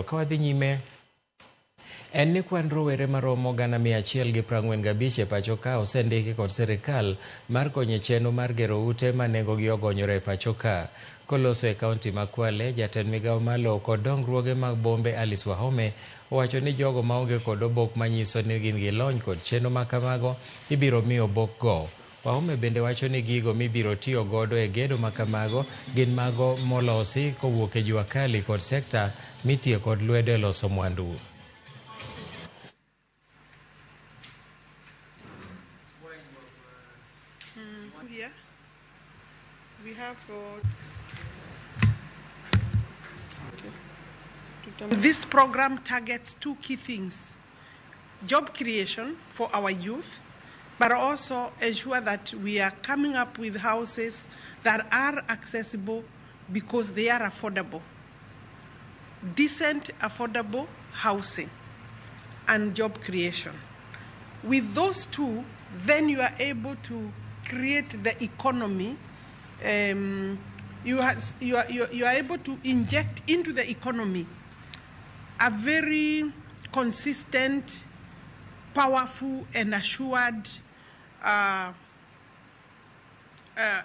Kawadhi nyime, en ni kwan rowere maromo 145 e pacho ka osendiki kod sirkal mar konyo chenro mar gero ute ma nengogi ogonyore e pacho ka. Koloso e kaunti ma Kwale, jatend migawo mar lowo kod dongruoge mag bombe Alice Wahome owacho ni jogo maonge kod obok manyiso ni gin gi lony kod chenro ma kamago ibiro mi obok go. Wahome bende wacho ni gigo mibiro tiyo godo e gedo ma kamago gin mago molosi kowuok e jua kali kod sekta mitiyo kod lwedo e loso mwandu. Here we have this program targets two key things: job creation for our youth, but also ensure that we are coming up with houses that are accessible because they are affordable. Decent, affordable housing and job creation. With those two, then you are able to create the economy. You are able to inject into the economy a very consistent, powerful and assured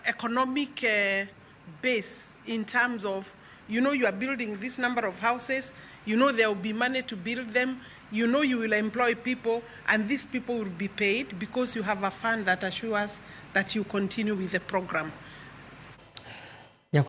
economic base in terms of, you are building this number of houses, there will be money to build them, you will employ people, and these people will be paid because you have a fund that assures that you continue with the program.